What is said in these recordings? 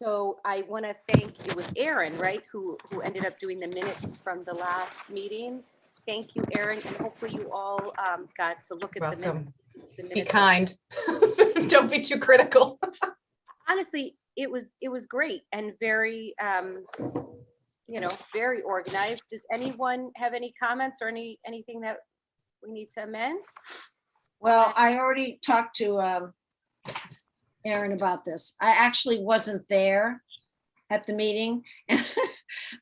So I want to thank, it was Aaron, right, who ended up doing the minutes from the last meeting. Thank you, Aaron, and hopefully you all got to look at the Welcome. minutes. Be kind. Don't be too critical. Honestly, it was great and very, very organized. Does anyone have any comments or anything that we need to amend? Well, I already talked to Aaron about this. I actually wasn't there at the meeting.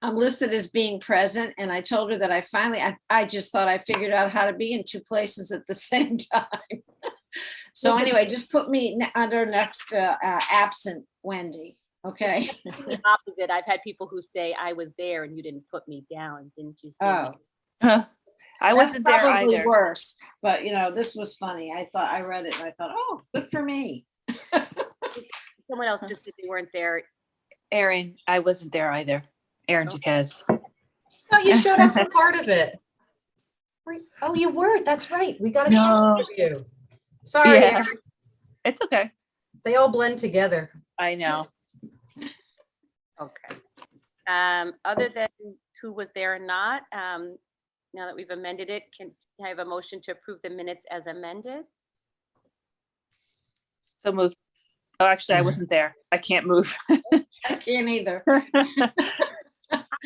I'm listed as being present, and I told her that I just thought I figured out how to be in two places at the same time. So anyway, just put me under next absent Wendy, okay? The opposite. I've had people who say I was there and you didn't put me down, didn't you? Oh. I wasn't there Probably either. worse, but this was funny. I read it and I thought, oh, good for me. Someone else just said they weren't there. Aaron, I wasn't there either. Aaron Duquesne. No, you showed up for part of it. Oh, you were. That's right. We got a No. chance for you. Sorry, Yeah. Aaron. It's okay. They all blend together. I know. Okay. Other than who was there or not, now that we've amended it, can I have a motion to approve the minutes as amended? So moved. Oh, actually, I wasn't there. I can't move. I can't either. I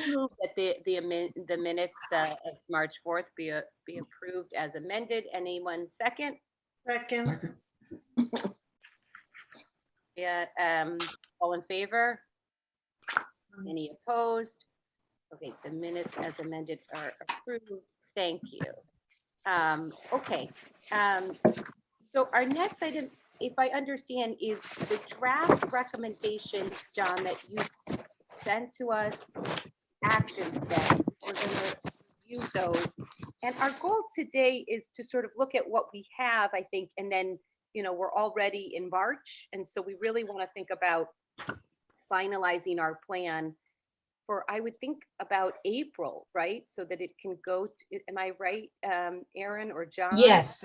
move that the minutes of March 4th be approved as amended. Anyone second? Second. Yeah, all in favor? Any opposed? Okay, the minutes as amended are approved. Thank you. Okay, so our next item, if I understand, is the draft recommendations, John, that you sent to us, action steps. We're gonna review those. And our goal today is to sort of look at what we have, I think, and then, we're already in March. And so we really want to think about finalizing our plan for, I would think, about April, right? So that it can go, am I right, Aaron or John? Yes,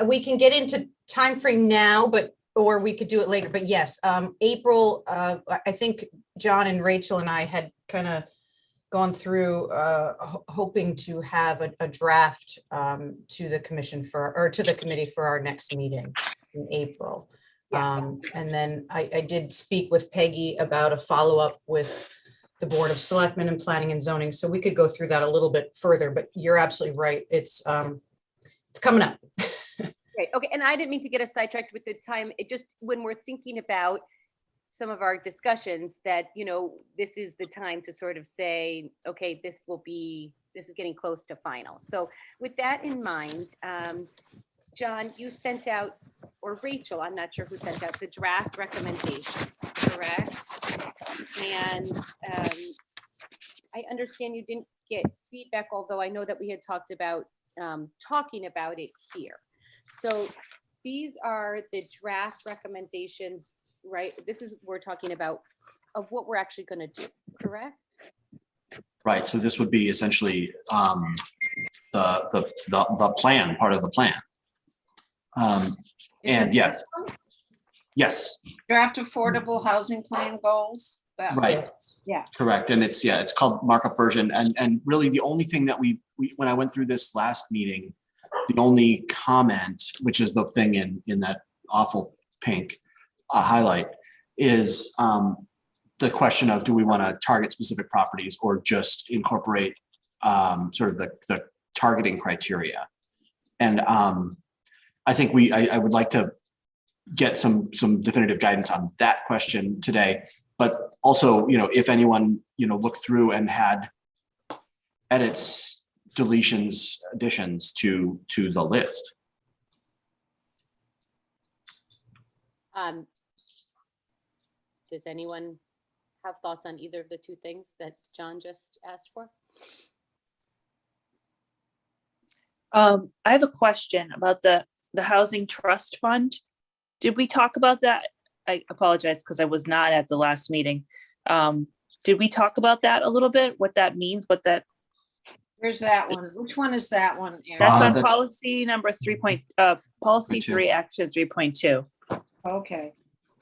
we can get into time frame now, or we could do it later. But yes, April, I think John and Rachel and I had kind of gone through hoping to have a draft to the commission to the committee for our next meeting in April. And then I did speak with Peggy about a follow-up with the Board of Selectmen and Planning and Zoning. So we could go through that a little bit further, but you're absolutely right. It's coming up. Right. Okay. And I didn't mean to get us sidetracked with the time. It just, when we're thinking about some of our discussions that, this is the time to sort of say, okay, this is getting close to final. So with that in mind, John, you sent out, or Rachel, I'm not sure who sent out the draft recommendations, correct? And I understand you didn't get feedback, although I know that we had talked about talking about it here. So these are the draft recommendations, right? This is, we're talking about of what we're actually going to do, correct? Right. So this would be essentially the plan, part of the plan. And yes, yes, Draft affordable housing plan goals. right. Yeah. Correct. And it's called markup version. And really the only thing that we when I went through this last meeting, the only comment, which is the thing in that awful pink highlight, is the question of, do we want to target specific properties or just incorporate sort of the targeting criteria? And I think I would like to get some definitive guidance on that question today, but also, if anyone, looked through and had edits, deletions, additions to the list. Does anyone have thoughts on either of the two things that John just asked for? I have a question about the housing trust fund. Did we talk about that? I apologize because I was not at the last meeting. Did we talk about that a little bit? What that means? Where's that one? Which one is that one, Aaron? That's on that's- policy number policy 3, action 3.2. Okay.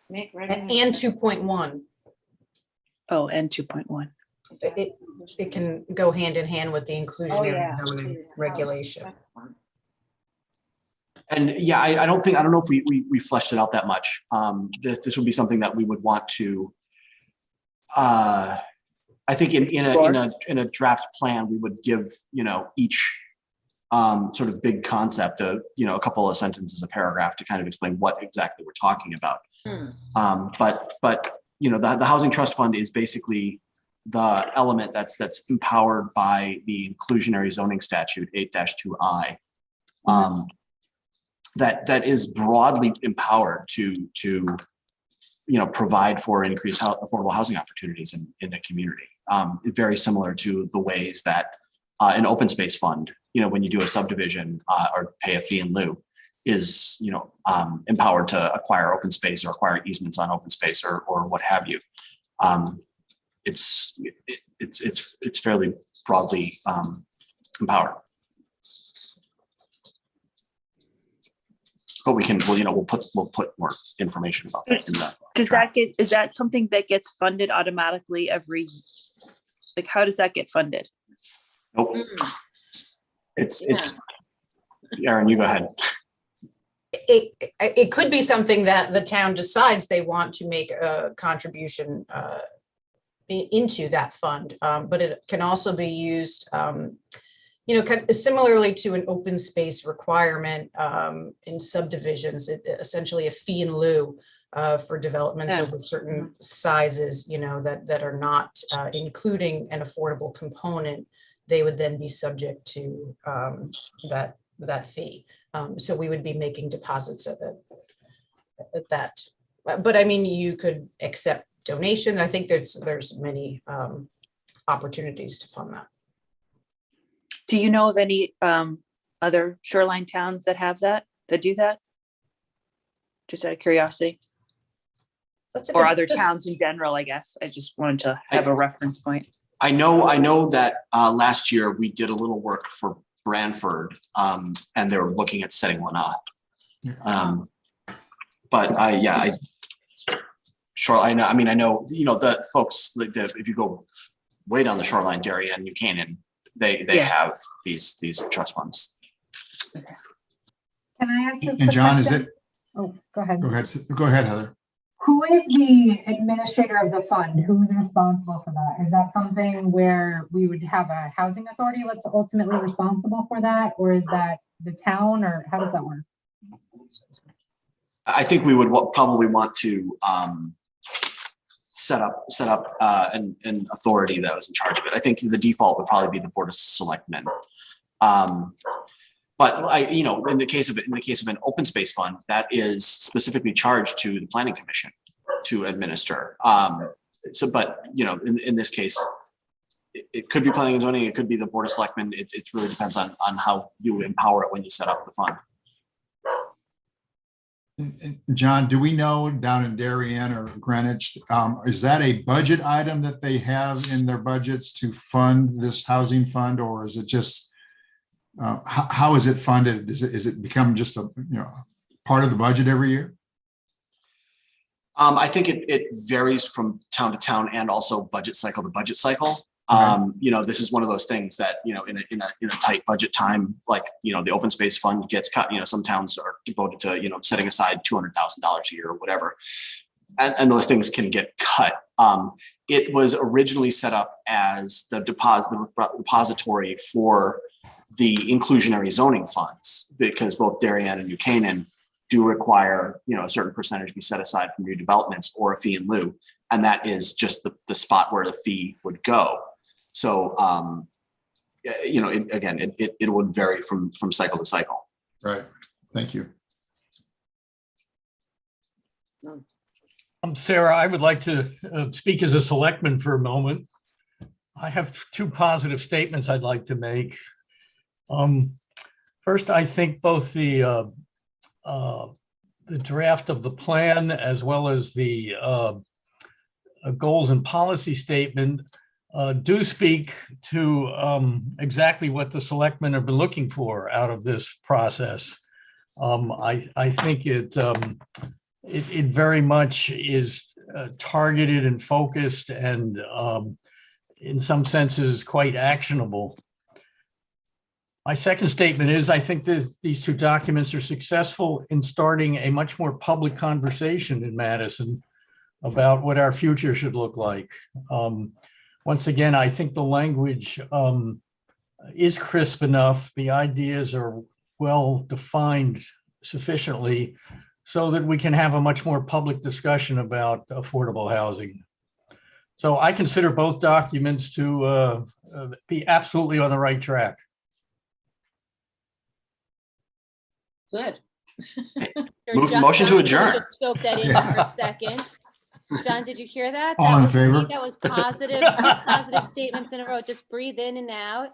Make And recommend- 2.1. Oh, and 2.1. It can go hand in hand with the Oh, inclusionary yeah. zoning regulation. And yeah, I don't know if we fleshed it out that much. This would be something that we would want to, I think in a draft plan, we would give, each sort of big concept of, a couple of sentences, a paragraph to kind of explain what exactly we're talking about. But the Housing Trust Fund is basically the element that's empowered by the inclusionary zoning statute 8-2I. That is broadly empowered to provide for increased affordable housing opportunities in a community. Very similar to the ways that an open space fund, when you do a subdivision or pay a fee in lieu, is empowered to acquire open space or acquire easements on open space or what have you. It's fairly broadly empowered. But we'll put more information about that in that. Is that something that gets funded automatically like how does that get funded? Nope. It's Aaron, you go ahead. It could be something that the town decides they want to make a contribution into that fund, but it can also be used, kind of similarly to an open space requirement in subdivisions, essentially a fee in lieu for developments over certain sizes, that are not including an affordable component. They would then be subject to that fee. So we would be making deposits at that. But I mean, you could accept donation. I think there's many opportunities to fund that. Do you know of any other shoreline towns that do that? Just out of curiosity. Or other towns in general, I guess. I just wanted to have a reference point. I know that last year we did a little work for Branford, and they were looking at setting one up. But I know, the folks, like if you go way down the shoreline, Darien and Buchanan, they have these trust funds. Can I ask this? And John, question? is it? Oh, go ahead. Go ahead, Heather. Who is the administrator of the fund? Who's responsible for that? Is that something where we would have a housing authority that's ultimately responsible for that? Or is that the town, or how does that work? I think we would probably want to set up an authority that was in charge of it. I think the default would probably be the Board of Selectmen. But in the case of an open space fund, that is specifically charged to the Planning Commission to administer. But in this case, it could be planning and zoning. It could be the Board of Selectmen. It really depends on how you empower it when you set up the fund. John, do we know down in Darien or Greenwich, is that a budget item that they have in their budgets to fund this housing fund, or is it just how is it funded? Is it become just a part of the budget every year? I think it varies from town to town and also budget cycle to budget cycle. This is one of those things that, in a tight budget time, like, the open space fund gets cut, some towns are devoted to, setting aside $200,000 a year or whatever. And those things can get cut. It was originally set up as the depository for the inclusionary zoning funds, because both Darien and Buchanan do require, a certain percentage be set aside for new developments or a fee in lieu. And that is just the spot where the fee would go. So, it would vary from cycle to cycle. Right. Thank you. Sarah, I would like to speak as a selectman for a moment. I have two positive statements I'd like to make. First, I think both the draft of the plan as well as the goals and policy statement do speak to exactly what the selectmen have been looking for out of this process. I think it it very much is targeted and focused and in some senses quite actionable. My second statement is I think that these two documents are successful in starting a much more public conversation in Madison about what our future should look like. Once again, I think the language is crisp enough. The ideas are well defined sufficiently so that we can have a much more public discussion about affordable housing. So I consider both documents to be absolutely on the right track. Good. Motion to adjourn. Just soak that in for a second. John, did you hear that? All in favor? That was positive, two positive statements in a row. Just breathe in and out.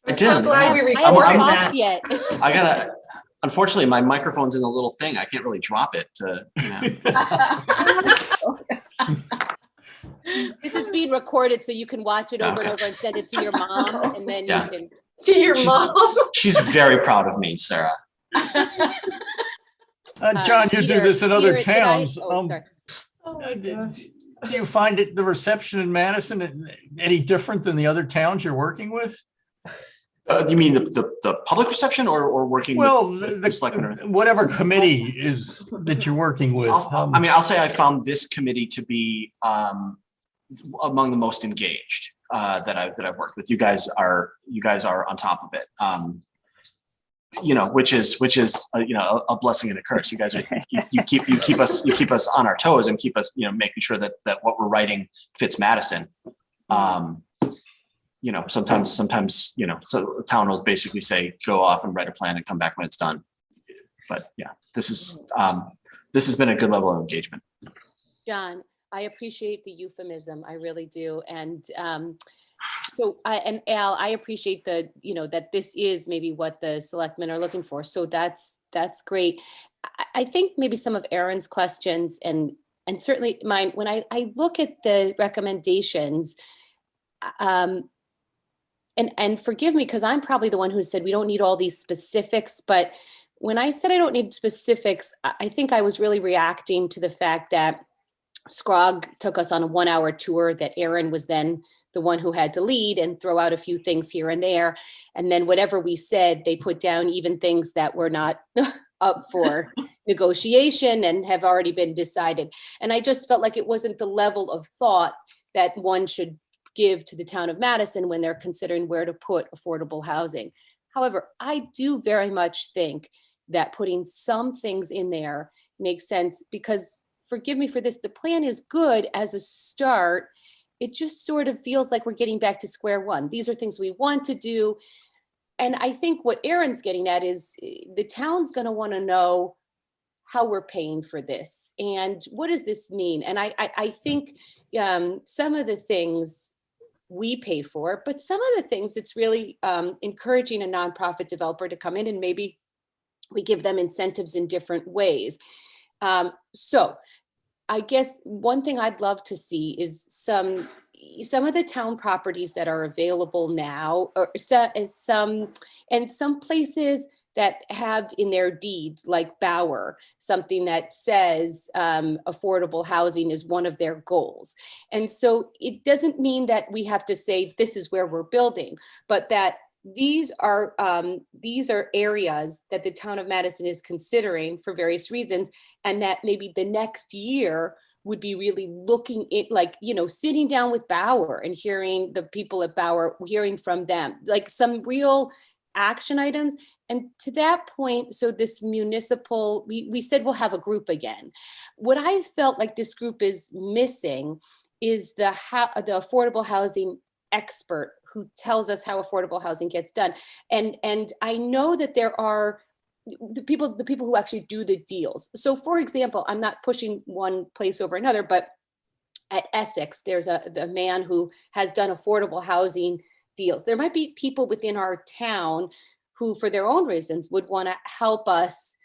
I So did. glad we I haven't recorded talked that. yet. I gotta, unfortunately, my microphone's in the little thing. I can't really drop it to, This is being recorded so you can watch it over and over and send it to your mom, and then Yeah. you can. To your She's- mom. She's very proud of me, Sarah. John, you do Peter, this in other Peter, did I- towns. oh, sorry. Do you find it the reception in Madison any different than the other towns you're working with? You mean the public reception or working Well, with the selectmen? whatever committee is that you're working with. I'll say I found this committee to be among the most engaged that I've worked with. You guys are on top of it. Which is a blessing and a curse. You guys are you keep us on our toes and keep us making sure that what we're writing fits Madison. Sometimes so the town will basically say go off and write a plan and come back when it's done. But yeah, this has been a good level of engagement. John, I appreciate the euphemism. I really do. And and Al, I appreciate that this is maybe what the selectmen are looking for. So that's great. I think maybe some of Aaron's questions and certainly mine, when I look at the recommendations, and forgive me, because I'm probably the one who said we don't need all these specifics, but when I said I don't need specifics, I think I was really reacting to the fact that Scrog took us on a 1-hour tour, that Aaron was then the one who had to lead and throw out a few things here and there. And then whatever we said, they put down even things that were not up for negotiation and have already been decided. And I just felt like it wasn't the level of thought that one should give to the town of Madison when they're considering where to put affordable housing. However, I do very much think that putting some things in there makes sense, because forgive me for this, the plan is good as a start. It just sort of feels like we're getting back to square one. These are things we want to do. And I think what Aaron's getting at is the town's going to want to know how we're paying for this and what does this mean? And I think some of the things we pay for, but some of the things it's really encouraging a nonprofit developer to come in and maybe we give them incentives in different ways. So I guess one thing I'd love to see is some of the town properties that are available now, or some places that have in their deeds, like Bauer, something that says affordable housing is one of their goals. And so it doesn't mean that we have to say this is where we're building, but that these are areas that the town of Madison is considering for various reasons, and that maybe the next year would be really looking at, like, sitting down with Bauer and hearing the people at Bauer, hearing from them, like some real action items. And to that point, so this municipal, we said we'll have a group again. What I felt like this group is missing is the affordable housing expert who tells us how affordable housing gets done. And I know that there are the people who actually do the deals. So for example, I'm not pushing one place over another, but at Essex, there's the man who has done affordable housing deals. There might be people within our town who, for their own reasons, would want to help us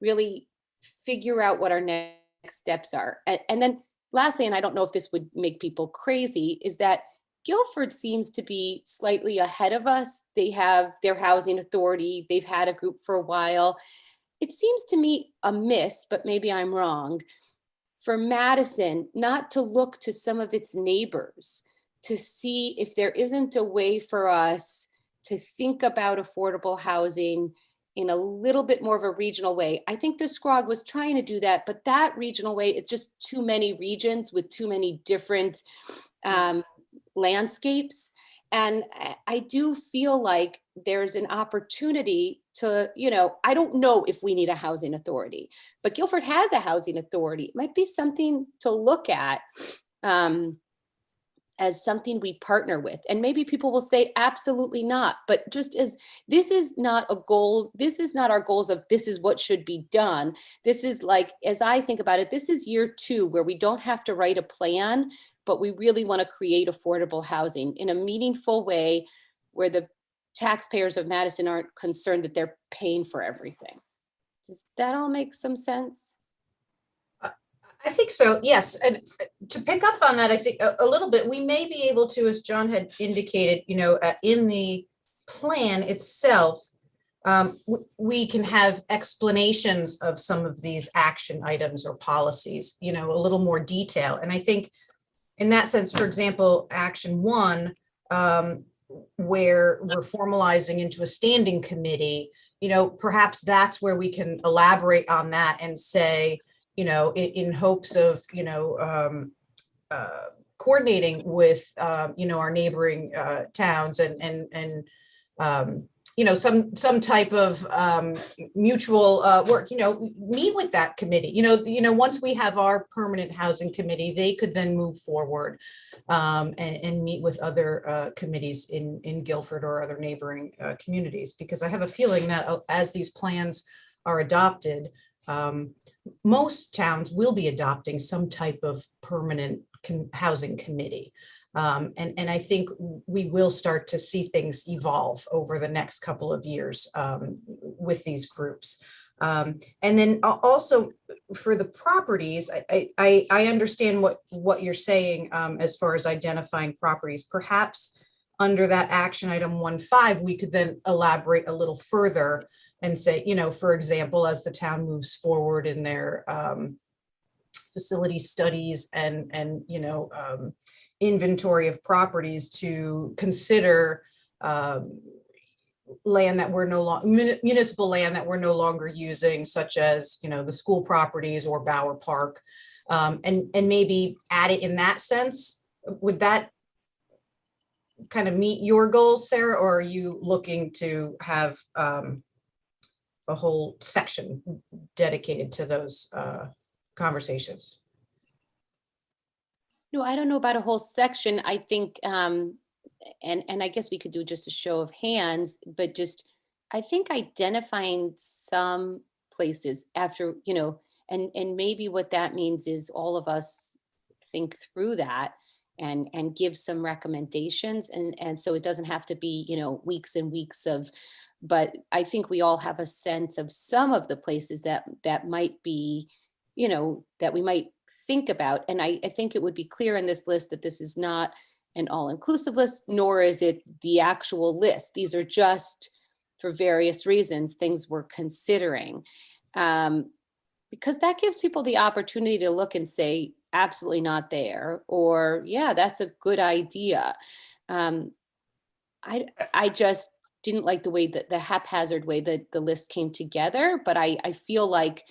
really figure out what our next steps are. And then lastly, and I don't know if this would make people crazy, is that Guilford seems to be slightly ahead of us. They have their housing authority. They've had a group for a while. It seems to me amiss, but maybe I'm wrong, for Madison not to look to some of its neighbors to see if there isn't a way for us to think about affordable housing in a little bit more of a regional way. I think the SCROG was trying to do that, but that regional way, it's just too many regions with too many different landscapes. And I do feel like there's an opportunity to, I don't know if we need a housing authority, but Guilford has a housing authority. It might be something to look at as something we partner with. And maybe people will say, absolutely not. But just as this is not a goal, this is not our goals of this is what should be done. This is like, as I think about it, this is year 2 where we don't have to write a plan, but we really want to create affordable housing in a meaningful way where the taxpayers of Madison aren't concerned that they're paying for everything. Does that all make some sense? I think so, yes. And to pick up on that, I think a little bit, we may be able to, as John had indicated, in the plan itself, we can have explanations of some of these action items or policies, a little more detail. And I think in that sense, for example, action 1, where we're formalizing into a standing committee, perhaps that's where we can elaborate on that and say, in hopes of, coordinating with, our neighboring towns and some type of mutual work, meet with that committee. Once we have our permanent housing committee, they could then move forward and meet with other committees in Guilford or other neighboring communities, because I have a feeling that as these plans are adopted, most towns will be adopting some type of permanent housing committee. And I think we will start to see things evolve over the next couple of years with these groups. And then also for the properties, I understand what you're saying as far as identifying properties. Perhaps under that action item 1.5, we could then elaborate a little further and say, for example, as the town moves forward in their facility studies and inventory of properties, to consider land that we're no longer, municipal land that we're no longer using, such as, the school properties or Bower Park, and maybe add it in that sense. Would that kind of meet your goals, Sarah, or are you looking to have a whole section dedicated to those conversations? No, I don't know about a whole section. I think, and I guess we could do just a show of hands, but just, I think identifying some places after, and maybe what that means is all of us think through that and give some recommendations. And so it doesn't have to be, weeks and weeks of, but I think we all have a sense of some of the places that might be, that we might think about. And I think it would be clear in this list that this is not an all-inclusive list, nor is it the actual list. These are just, for various reasons, things we're considering. Because that gives people the opportunity to look and say, absolutely not there, or yeah, that's a good idea. I just didn't like the way that the haphazard way that the list came together, but I feel like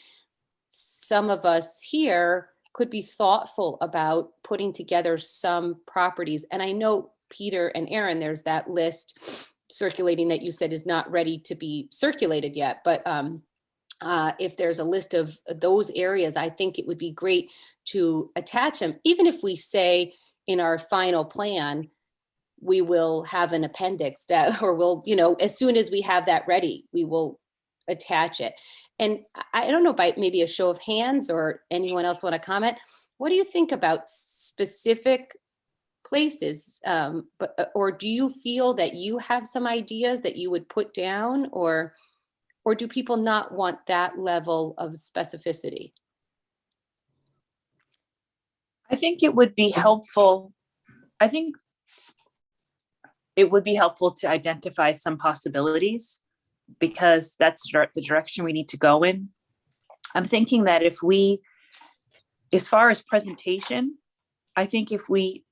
some of us here could be thoughtful about putting together some properties. And I know Peter and Aaron, there's that list circulating that you said is not ready to be circulated yet, but if there's a list of those areas, I think it would be great to attach them, even if we say in our final plan, we will have an appendix that, or we'll, as soon as we have that ready, we will attach it. And I don't know, by maybe a show of hands or anyone else want to comment, what do you think about specific places? Or do you feel that you have some ideas that you would put down, or do people not want that level of specificity? I think it would be helpful. I think it would be helpful to identify some possibilities, because that's the direction we need to go in. I'm thinking that if we as far as presentation, I think if we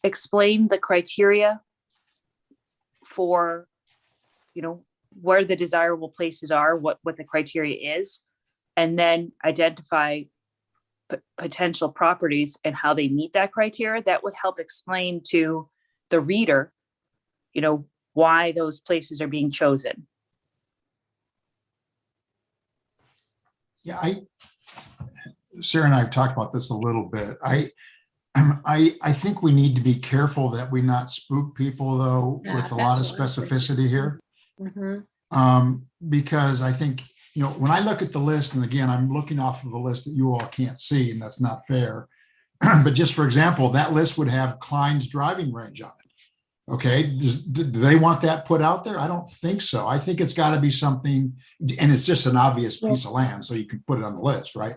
explain the criteria for, where the desirable places are, what the criteria is, and then identify potential properties and how they meet that criteria, that would help explain to the reader, why those places are being chosen. Yeah, Sarah and I have talked about this a little bit. I think we need to be careful that we not spook people though, Yeah, with a lot of that's what I'm thinking. specificity here. Mhm. Because I think, when I look at the list, and again, I'm looking off of a list that you all can't see, and that's not fair. But just for example, that list would have Klein's driving range on it. Okay, do they want that put out there? I don't think so. I think it's got to be something, and it's just an obvious piece of land, so you can put it on the list, right?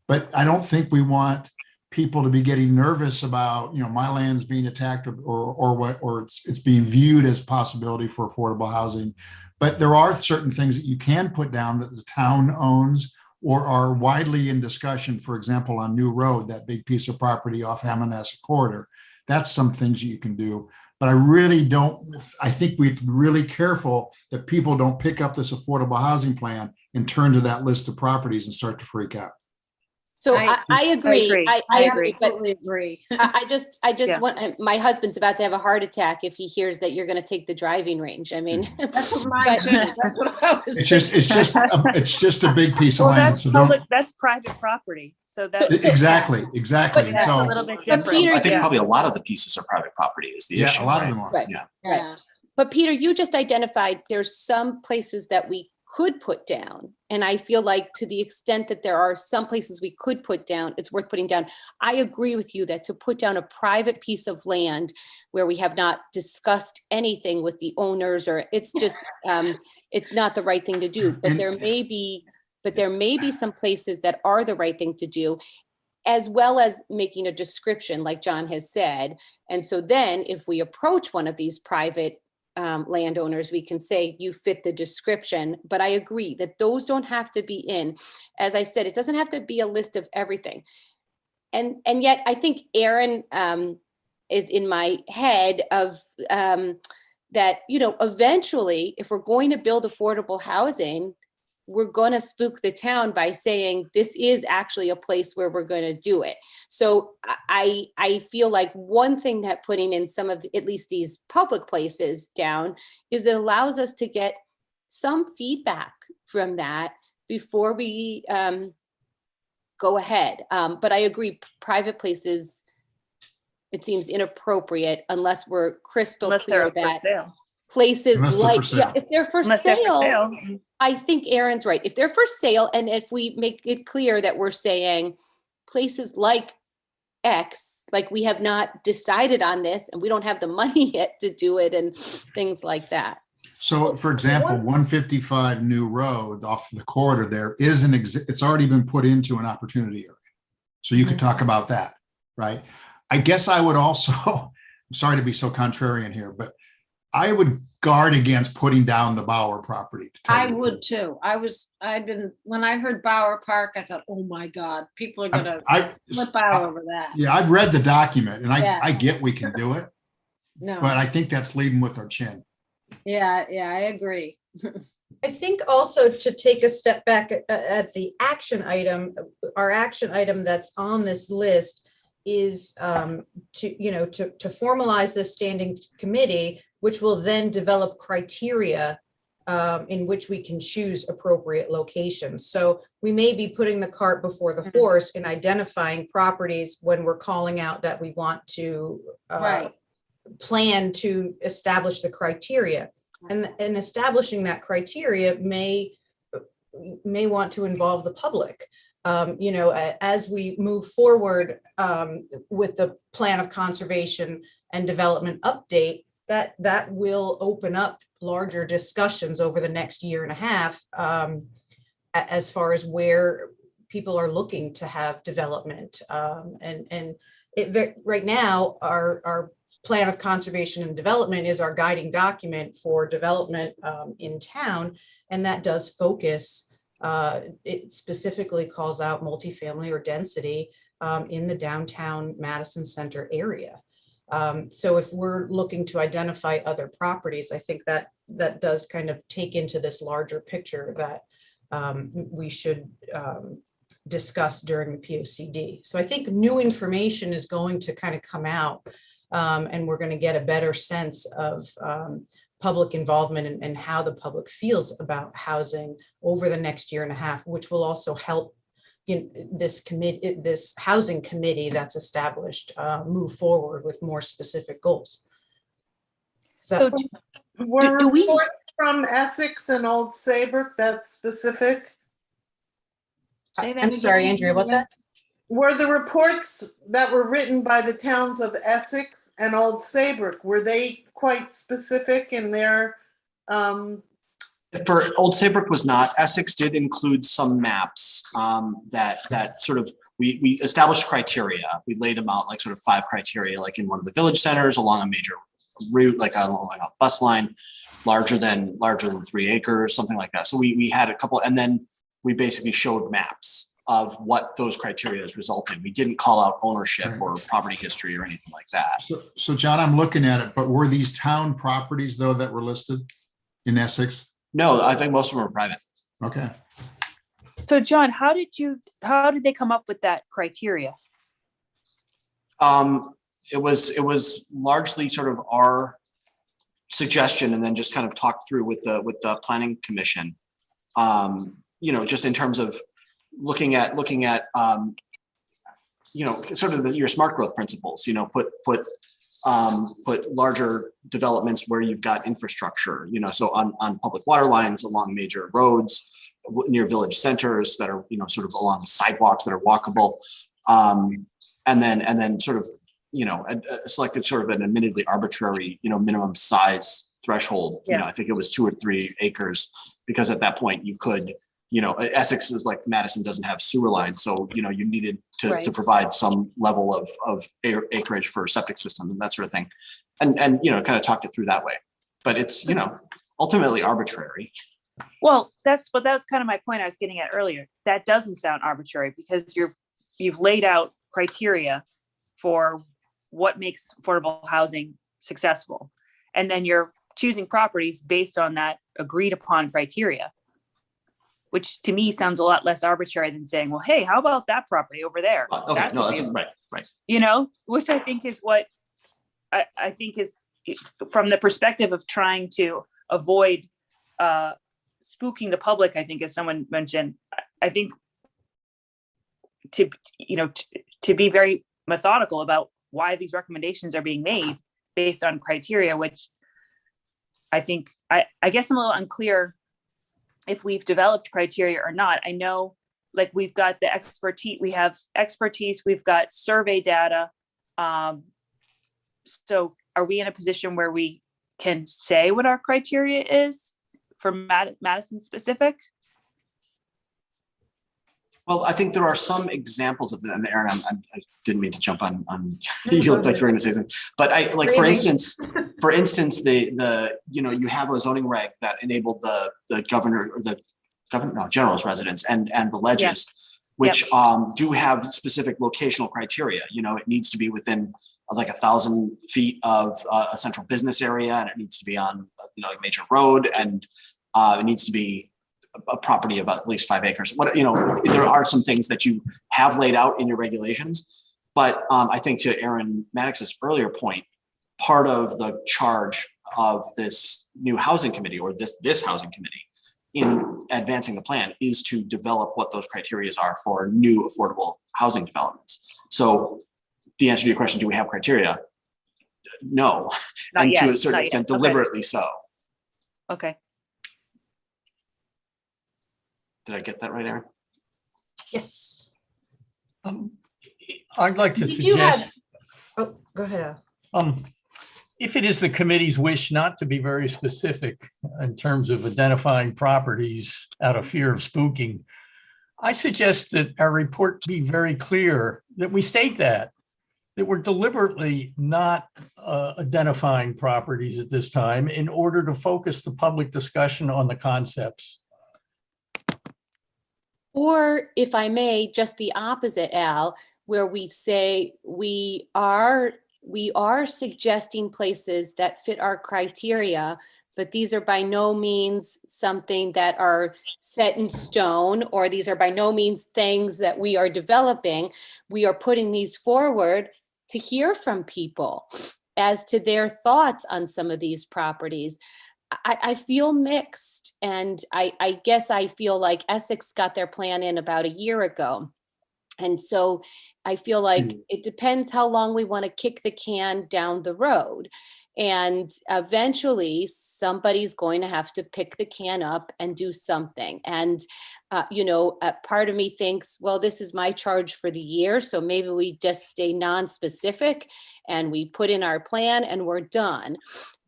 But I don't think we want people to be getting nervous about, my land's being attacked or it's being viewed as a possibility for affordable housing. But there are certain things that you can put down that the town owns or are widely in discussion. For example, on New Road, that big piece of property off Hammonasset Corridor, that's some things you can do. But I think we have to be really careful that people don't pick up this affordable housing plan and turn to that list of properties and start to freak out. So I- I agree. agree. I agree, but Absolutely agree. I just Yeah. want, my husband's about to have a heart attack if he hears that you're going to take the driving range. I mean, That's what mine But- too. That's what I was. It's just a big piece of Well, land. that's So don't, that's private property. So that's. exactly. But- And That's a so, little bit But different. Peter- I think Yeah. probably a lot of the pieces are private property is the yeah, issue. a lot of right? them are. Right. Yeah. Yeah. But Peter, you just identified there's some places that we could put down. And I feel like to the extent that there are some places we could put down, it's worth putting down. I agree with you that to put down a private piece of land where we have not discussed anything with the owners, or it's just, it's not the right thing to do. But And- there may be some places that are the right thing to do, as well as making a description like John has said. And so then if we approach one of these private landowners, we can say you fit the description. But I agree that those don't have to be in. As I said, it doesn't have to be a list of everything. And yet I think Aaron is in my head of that, eventually, if we're going to build affordable housing, we're going to spook the town by saying this is actually a place where we're going to do it. So I feel like one thing that putting in some of at least these public places down is it allows us to get some feedback from that before we go ahead. But I agree, private places, it seems inappropriate unless we're crystal Unless they're clear up for that sale. places Unless they're for like, yeah, sale. if they're for Unless they're for sale, sale. I think Aaron's right. If they're for sale, and if we make it clear that we're saying places like X, like we have not decided on this and we don't have the money yet to do it and things like that. So for example, 155 New Road off the corridor there is it's already been put into an opportunity area. So you could talk about that, right? I guess I would also, I'm sorry to be so contrarian here, but I would guard against putting down the Bauer property. to tell I you the would truth. too. When I heard Bauer Park, I thought, oh my God, people are gonna I, flip out over that. yeah, I've read the document and Yeah. I get we can do it, No, but I think that's leading with our chin. yeah, I agree. I think also to take a step back at the action item, our action item that's on this list is to formalize this standing committee, which will then develop criteria in which we can choose appropriate locations. So we may be putting the cart before the horse in identifying properties when we're calling out that we want to Right. plan to establish the criteria. And establishing that criteria may want to involve the public. As we move forward with the plan of conservation and development update, that will open up larger discussions over the next year and a half as far as where people are looking to have development. Right now, our plan of conservation and development is our guiding document for development in town, and that does focus it specifically calls out multifamily or density in the downtown Madison Center area. So if we're looking to identify other properties, I think that does kind of take into this larger picture that we should discuss during the POCD. So I think new information is going to kind of come out, and we're going to get a better sense of public involvement and how the public feels about housing over the next year and a half, which will also help this committee, this housing committee that's established, move forward with more specific goals. So Were do we- reports from Essex and Old Saybrook that specific? Say that I'm sorry, again, Andrea, what's Maria. that? Were the reports that were written by the towns of Essex and Old Saybrook, were they quite specific in their, For Old Saybrook was not. Essex did include some maps that sort of, we established criteria. We laid them out like sort of 5 criteria, like in one of the village centers along a major route, like along a bus line, larger than 3 acres, something like that. So we had a couple, and then we basically showed maps of what those criteria result in. We didn't call out ownership Right. or property history or anything like that. So John, I'm looking at it, but were these town properties though that were listed in Essex? No, I think most of them are private. Okay. So John, how did they come up with that criteria? It was largely sort of our suggestion, and then just kind of talked through with the planning commission. Just in terms of looking at sort of your smart growth principles. Put larger developments where you've got infrastructure. So on public water lines, along major roads, near village centers that are sort of along sidewalks that are walkable, and then sort of selected sort of an admittedly arbitrary minimum size threshold. Yes. I think it was 2 or 3 acres, because at that point you could. Essex is like Madison doesn't have sewer lines, so you needed to Right. provide some level of acreage for septic system and that sort of thing, and kind of talked it through that way. But it's ultimately arbitrary. Well, that was kind of my point I was getting at earlier. That doesn't sound arbitrary, because you've laid out criteria for what makes affordable housing successful, and then you're choosing properties based on that agreed upon criteria, which to me sounds a lot less arbitrary than saying, well, hey, how about that property over there? Okay, no, that's available. right. Which I think is what I think is, from the perspective of trying to avoid spooking the public, I think, as someone mentioned, I think to be very methodical about why these recommendations are being made based on criteria, which I think, I guess I'm a little unclear if we've developed criteria or not. I know, like, we've got the expertise, we've got survey data. So are we in a position where we can say what our criteria is for Madison specific? Well, I think there are some examples of that. And Aaron, I didn't mean to jump on you looked like you were going to say something, but I like, for instance, the you have a zoning reg that enabled the general's residence and the ledges, which do have specific locational criteria. It needs to be within like 1,000 feet of a central business area, and it needs to be on a major road, and it needs to be a property of at least 5 acres. There are some things that you have laid out in your regulations, but I think, to Aaron Maddox's earlier point, part of the charge of this new housing committee, or this housing committee, in advancing the plan, is to develop what those criteria are for new affordable housing developments. So the answer to your question, do we have criteria? No, Not and yet, to a certain not yet. extent, Okay. deliberately so. Okay. Did I get that right, Aaron? Yes. I'd like to You had- suggest, Oh, go ahead. if it is the committee's wish not to be very specific in terms of identifying properties out of fear of spooking, I suggest that our report be very clear, that we state that we're deliberately not identifying properties at this time in order to focus the public discussion on the concepts. Or if I may, just the opposite, Al, where we say we are suggesting places that fit our criteria, but these are by no means something that are set in stone, or these are by no means things that we are developing. We are putting these forward to hear from people as to their thoughts on some of these properties. I feel mixed, and I guess I feel like Essex got their plan in about a year ago. And so I feel like it depends how long we want to kick the can down the road. And eventually somebody's going to have to pick the can up and do something. And, part of me thinks, well, this is my charge for the year. So maybe we just stay non-specific and we put in our plan and we're done.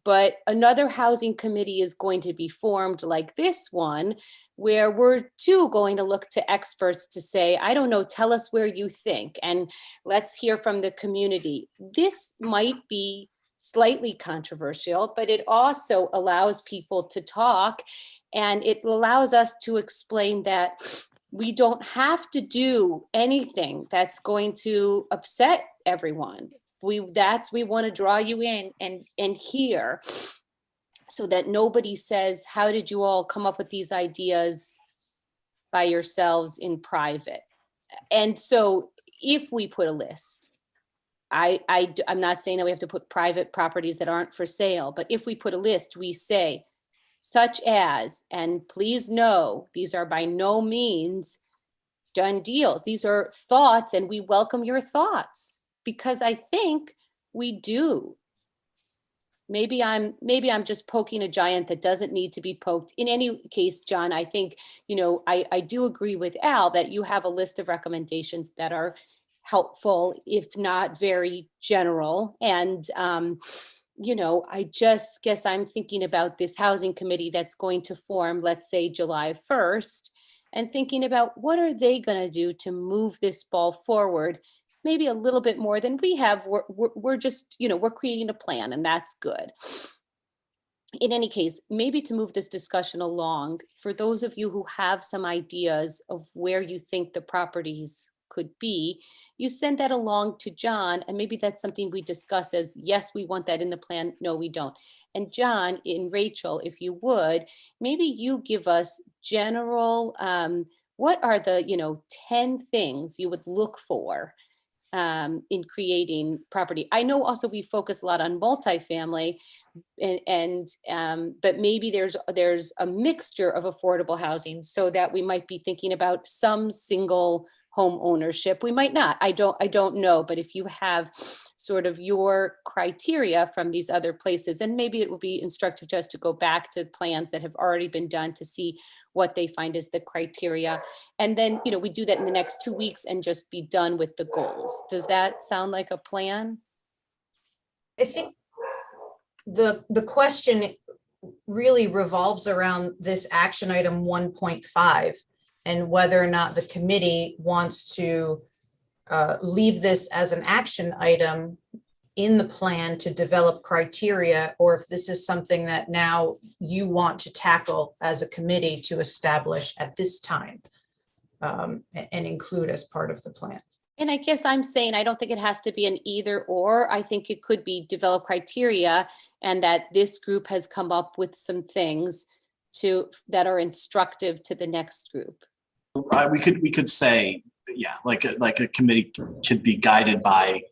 But another housing committee is going to be formed like this one, where we're too going to look to experts to say, I don't know, tell us where you think, and let's hear from the community. This might be slightly controversial, but it also allows people to talk, and it allows us to explain that we don't have to do anything that's going to upset everyone. We want to draw you in and hear, so that nobody says, how did you all come up with these ideas by yourselves in private? And so if we put a list, I'm not saying that we have to put private properties that aren't for sale, but if we put a list, we say, such as, and please know, these are by no means done deals. These are thoughts, and we welcome your thoughts, because I think we do. Maybe I'm just poking a giant that doesn't need to be poked. In any case, John, I think, I do agree with Al that you have a list of recommendations that are helpful, if not very general. And, I just guess I'm thinking about this housing committee that's going to form, let's say July 1st, and thinking about what are they going to do to move this ball forward, maybe a little bit more than we have. We're just, we're creating a plan, and that's good. In any case, maybe to move this discussion along, for those of you who have some ideas of where you think the properties could be, you send that along to John, and maybe that's something we discuss as, yes, we want that in the plan. No, we don't. And John and Rachel, if you would, maybe you give us general, what are the, 10 things you would look for in creating property. I know also we focus a lot on multifamily, but maybe there's a mixture of affordable housing, so that we might be thinking about some single home ownership. We might not. I don't know. But if you have sort of your criteria from these other places, and maybe it will be instructive to us to go back to plans that have already been done to see what they find as the criteria. And then, we do that in the next 2 weeks and just be done with the goals. Does that sound like a plan? I think the question really revolves around this action item 1.5 and whether or not the committee wants to leave this as an action item in the plan to develop criteria, or if this is something that now you want to tackle as a committee to establish at this time and include as part of the plan. And I guess I'm saying, I don't think it has to be an either or. I think it could be develop criteria, and that this group has come up with some things that are instructive to the next group. We could say, yeah, like a committee could be guided by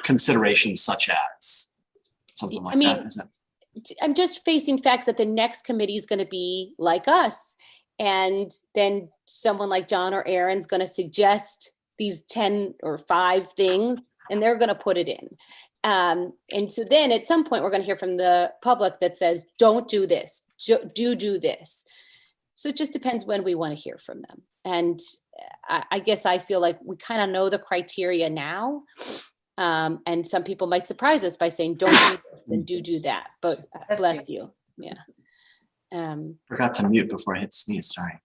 considerations such as something like that. Is that? I'm just facing facts that the next committee is going to be like us. And then someone like John or Aaron's going to suggest these 10 or 5 things, and they're going to put it in. And so then at some point, we're going to hear from the public that says, don't do this, do this. So it just depends when we want to hear from them. And I guess I feel like we kind of know the criteria now. And some people might surprise us by saying, don't do this and do that. But bless you. Yeah. Forgot to mute before I hit sneeze. Sorry.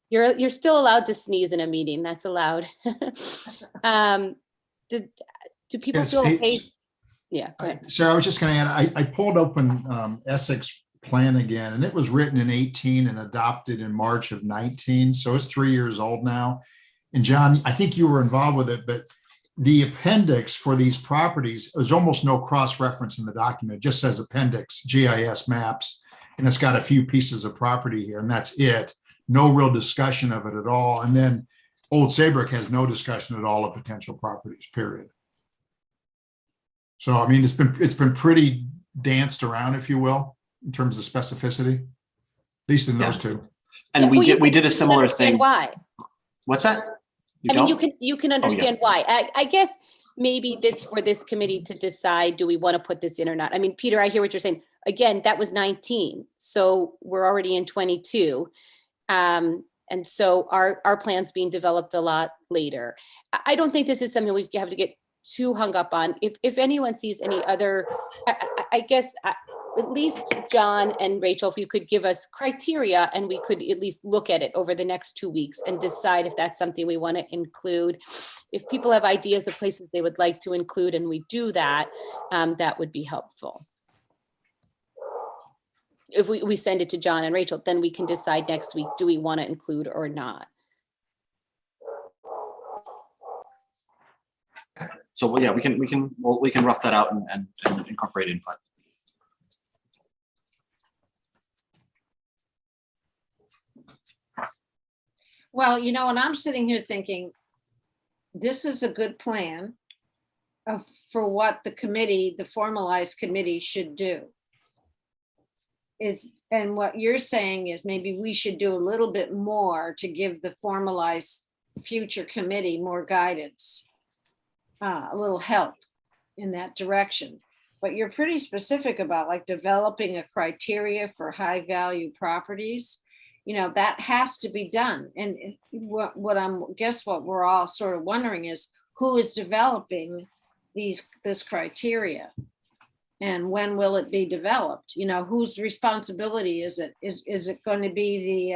Yeah. You're still allowed to sneeze in a meeting. That's allowed. Do people feel okay? Yeah. Go ahead. So I was just going to add, I pulled open Essex plan again, and it was written in 18 and adopted in March of 19. So it's 3 years old now. And John, I think you were involved with it, but the appendix for these properties, there's almost no cross-reference in the document. It just says appendix, GIS maps, and it's got a few pieces of property here, and that's it. No real discussion of it at all. And then Old Saybrook has no discussion at all of potential properties, period. So, I mean, it's been pretty danced around, if you will, in terms of specificity, at least in those two. And Yeah, well, we did a similar understand thing. why. What's that? I mean, don't? you can understand why. I guess maybe that's for this committee to decide, do we want to put this in or not? I mean, Peter, I hear what you're saying. Again, that was 19, so we're already in 22. And so our plan's being developed a lot later. I don't think this is something we have to get too hung up on. If anyone sees any other, I guess, at least John and Rachel, if you could give us criteria and we could at least look at it over the next 2 weeks and decide if that's something we want to include. If people have ideas of places they would like to include and we do that, that would be helpful. If we send it to John and Rachel, then we can decide next week, do we want to include or not? So yeah, we can rough that out and incorporate input. Well, you know, and I'm sitting here thinking, this is a good plan for what the committee, the formalized committee should do. And what you're saying is maybe we should do a little bit more to give the formalized future committee more guidance, a little help in that direction. But you're pretty specific about like developing a criteria for high value properties. You know, that has to be done. And what we're all sort of wondering is who is developing this criteria? And when will it be developed? You know, whose responsibility is it? Is it going to be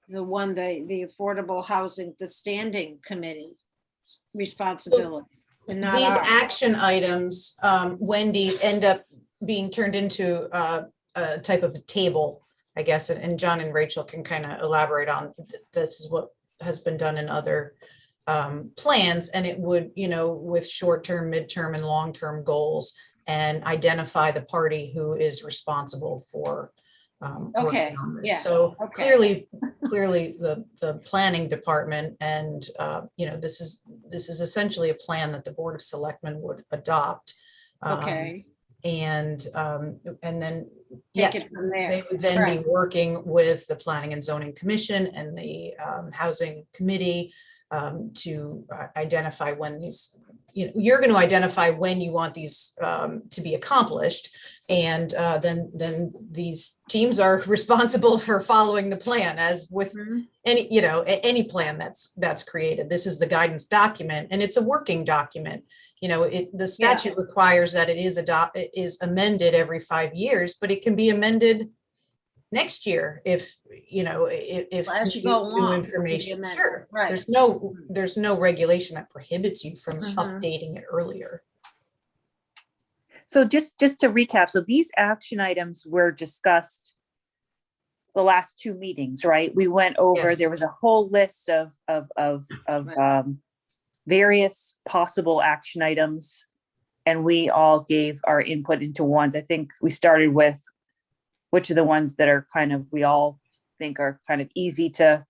the Affordable Housing, the Standing Committee responsibility? And not These ours? action items, Wendy, end up being turned into a type of a table, I guess, and John and Rachel can kind of elaborate on this is what has been done in other plans, and it would, you know, with short-term, midterm, and long-term goals, and identify the party who is responsible for Okay, working on this. yeah, So okay. clearly the planning department and you know, this is essentially a plan that the Board of Selectmen would adopt. Okay, And then, take yes, it from there. they would then be Right. working with the Planning and Zoning Commission and the Housing Committee to identify when these, you know, you're going to identify when you want these to be accomplished. And then these teams are responsible for following the plan, as with Mhm. any, you know, any plan that's created. This is the guidance document, and it's a working document. You know, the statute requires that it is amended every 5 years, but it can be amended next year if, you know, if As you go along, it can be information. amended, Sure. right. There's no regulation that prohibits you from Mhm. updating it earlier. So just to recap, so these action items were discussed the last 2 meetings, right? We went over, Yes. there was a whole list of various possible action items, and we all gave our input into ones. I think we started with which are the ones that are kind of, we all think are kind of easy to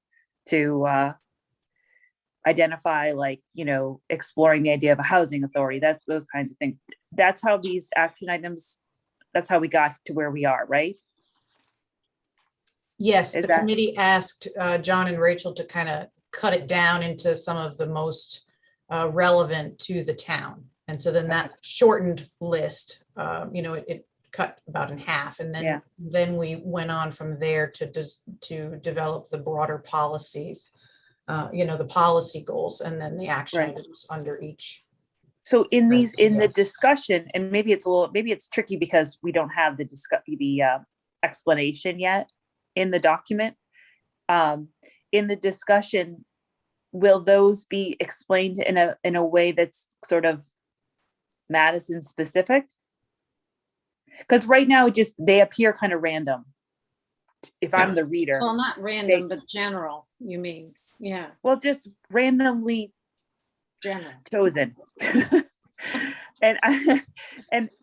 identify, like, you know, exploring the idea of a housing authority, that's those kinds of things. That's how these action items, that's how we got to where we are, right? Yes, Is the that- committee asked John and Rachel to kind of cut it down into some of the most relevant to the town. And so then that shortened list, you know, it cut about in half. And Yeah. then we went on from there to develop the broader policies, you know, the policy goals, and then the action Right. items under each. So in these, in the Yes. discussion, and maybe it's tricky because we don't have the explanation yet in the document. In the discussion, will those be explained in a way that's sort of Madison specific? Because right now, they appear kind of random. If I'm the reader, Well, not random, but general, you mean, yeah, well, just randomly general. chosen. And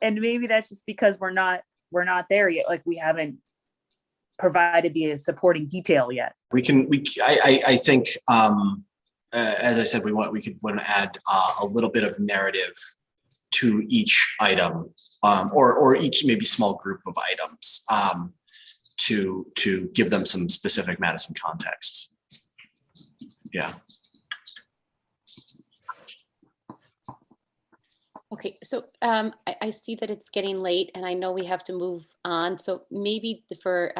and maybe that's just because we're not there yet. Like we haven't provided the supporting detail yet. I think, as I said, we want to add a little bit of narrative to each item, or each maybe small group of items, to give them some specific Madison context. Yeah. Okay, so I see that it's getting late and I know we have to move on. So maybe for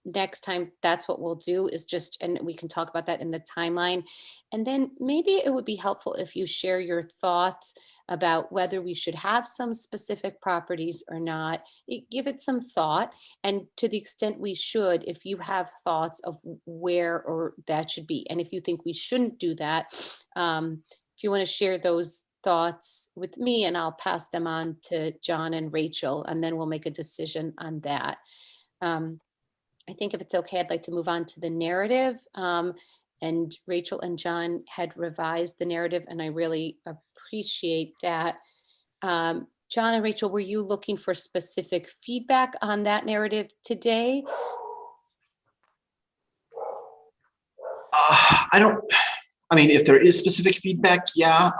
next time, that's what we'll do is just, and we can talk about that in the timeline. And then maybe it would be helpful if you share your thoughts about whether we should have some specific properties or not. Give it some thought. And to the extent we should, if you have thoughts of where or that should be. And if you think we shouldn't do that, if you want to share those thoughts with me, and I'll pass them on to John and Rachel, and then we'll make a decision on that. I think if it's okay, I'd like to move on to the narrative. And Rachel and John had revised the narrative, and I really appreciate that. John and Rachel, were you looking for specific feedback on that narrative today? I mean, if there is specific feedback, yeah.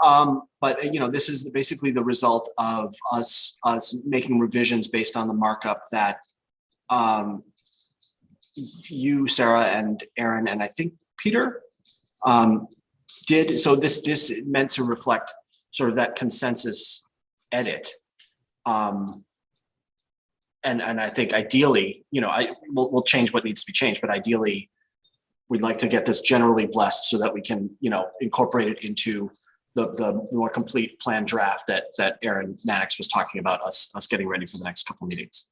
But this is basically the result of us making revisions based on the markup that you, Sarah, and Aaron, and I think Peter did. So this meant to reflect sort of that consensus edit. And I think ideally, we'll change what needs to be changed, but ideally, we'd like to get this generally blessed so that we can, incorporate it into the more complete plan draft that Aaron Mannix was talking about us getting ready for the next couple of meetings.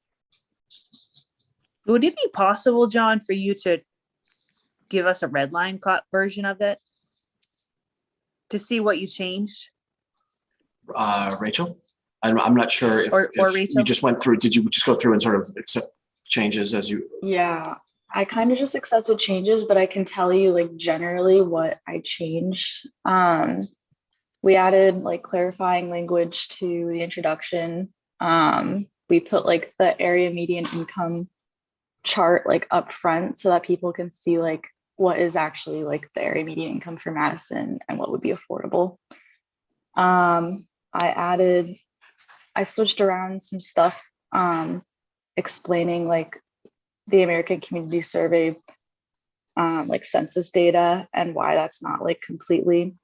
Would it be possible, John, for you to give us a red line cut version of it to see what you changed? Rachel, I'm not sure if Rachel? you just went through. Did you just go through and sort of accept changes as you? Yeah, I kind of just accepted changes, but I can tell you like generally what I changed. We added like clarifying language to the introduction. We put like the area median income chart like up front so that people can see like what is actually like the area median income for Madison and what would be affordable. I switched around some stuff explaining like the American Community Survey like census data and why that's not like completely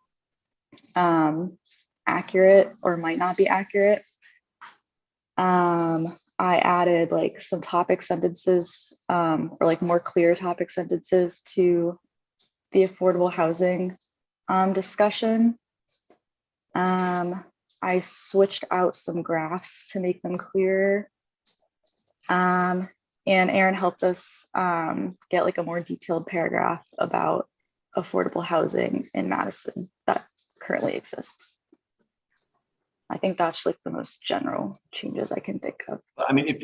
accurate or might not be accurate. I added like some topic sentences or like more clear topic sentences to the affordable housing discussion. I switched out some graphs to make them clearer. And Aaron helped us get like a more detailed paragraph about affordable housing in Madison that currently exists. I think that's like the most general changes I can think of. I mean, if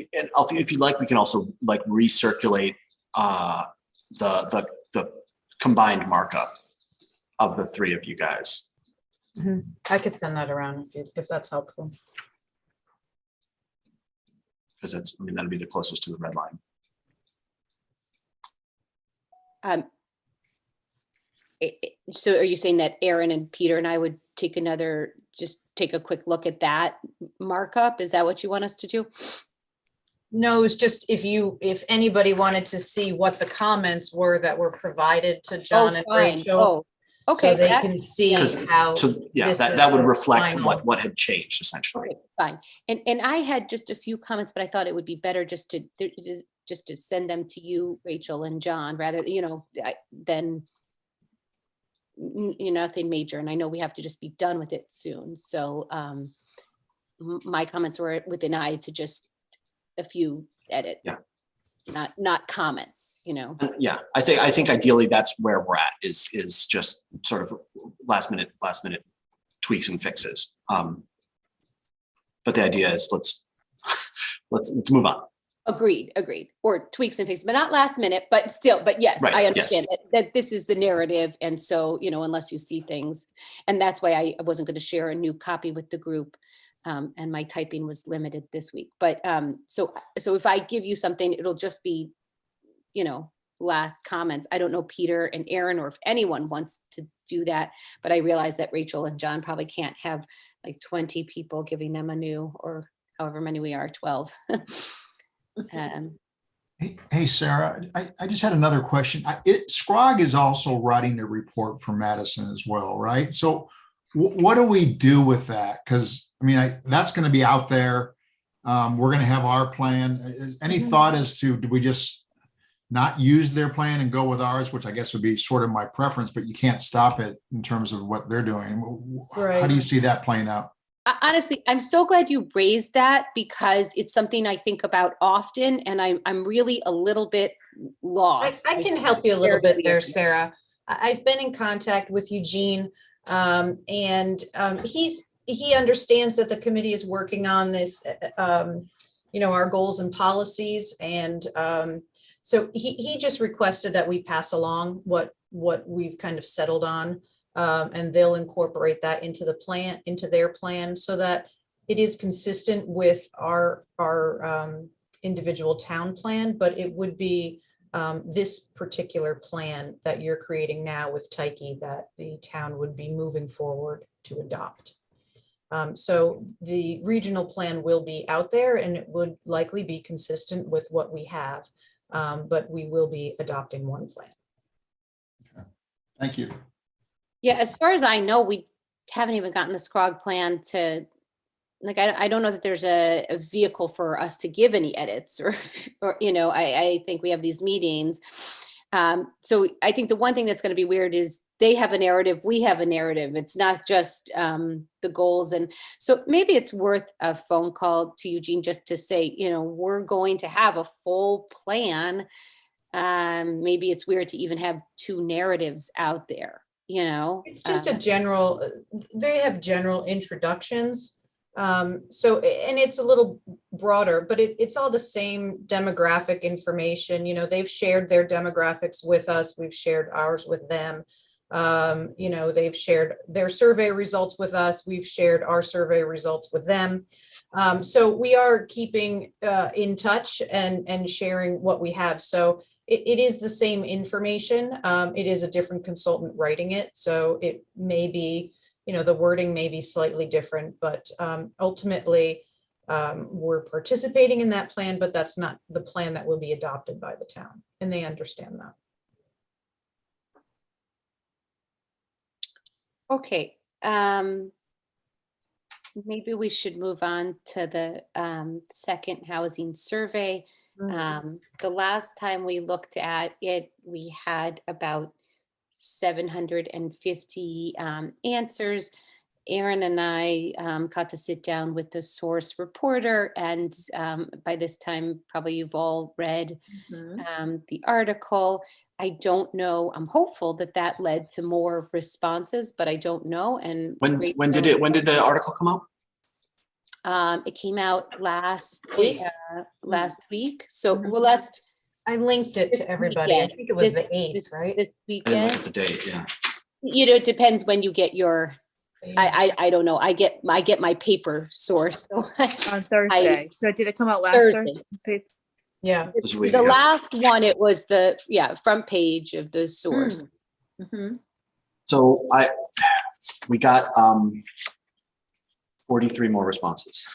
you like, we can also like recirculate the combined markup of the three of you guys. I could send that around if that's helpful. Because that'd be the closest to the red line. So are you saying that Aaron and Peter and I would take a quick look at that markup? Is that what you want us to do? No, it's just if anybody wanted to see what the comments were that were provided to John and fine. Rachel. Okay. So they can see how. So yeah, this is that would the reflect final. what had changed essentially. Okay, fine. And I had just a few comments, but I thought it would be better just to send them to you, Rachel and John, rather, than nothing major. And I know we have to just be done with it soon. So my comments were with an eye to just a few edits. Yeah. Not comments, Yeah, I think ideally that's where we're at is just sort of last minute tweaks and fixes. But the idea is let's let's move on. Agreed. Or tweaks and fixes, but not last minute, but still, but yes, Right, I yes. understand that this is the narrative. And so, unless you see things, and that's why I wasn't going to share a new copy with the group. And my typing was limited this week, but so if I give you something, it'll just be, last comments. I don't know Peter and Aaron, or if anyone wants to do that, but I realize that Rachel and John probably can't have like 20 people giving them a new, or however many we are, 12. Hey, Sarah, I just had another question. Scrog is also writing a report for Madison as well, right? So what do we do with that? Because that's going to be out there. We're going to have our plan. Any thought as to, do we just not use their plan and go with ours, which I guess would be sort of my preference, but you can't stop it in terms of what they're doing. How do you see that playing out? Honestly, I'm so glad you raised that, because it's something I think about often, and I'm really a little bit lost. I can help you a little bit there, Sarah. I've been in contact with Eugene, and he understands that the committee is working on this, our goals and policies, and so he just requested that we pass along what we've kind of settled on. And they'll incorporate that into their plan, so that it is consistent with our individual town plan, but it would be this particular plan that you're creating now with Tyche that the town would be moving forward to adopt. So the regional plan will be out there, and it would likely be consistent with what we have, but we will be adopting one plan. Okay. Thank you. Yeah, as far as I know, we haven't even gotten the Scrog plan to, like, I don't know that there's a vehicle for us to give any edits, or I think we have these meetings. So I think the one thing that's going to be weird is they have a narrative, we have a narrative. It's not just the goals. And so maybe it's worth a phone call to Eugene just to say, we're going to have a full plan. Maybe it's weird to even have two narratives out there. It's just a general, they have general introductions. So, and it's a little broader, but it's all the same demographic information. They've shared their demographics with us. We've shared ours with them. They've shared their survey results with us. We've shared our survey results with them. So we are keeping in touch and sharing what we have. So it is the same information. It is a different consultant writing it. So it may be, the wording may be slightly different, but ultimately we're participating in that plan, but that's not the plan that will be adopted by the town. And they understand that. Okay. Maybe we should move on to the second housing survey. The last time we looked at it, we had about 750 answers. Aaron and I got to sit down with the source reporter, and by this time, probably you've all read the article. I don't know. I'm hopeful that led to more responses, but I don't know. And when did the article come out? It came out last Week? week. So well, I linked it to everybody. I think it was the 8th, right? This I weekend. didn't look at the date, yeah. It depends when you get your. I don't know. I get my paper source. So On Thursday. So did it come out last Thursday? Yeah. It was a week the ago. last one, it was the front page of the source. So we got 43 more responses.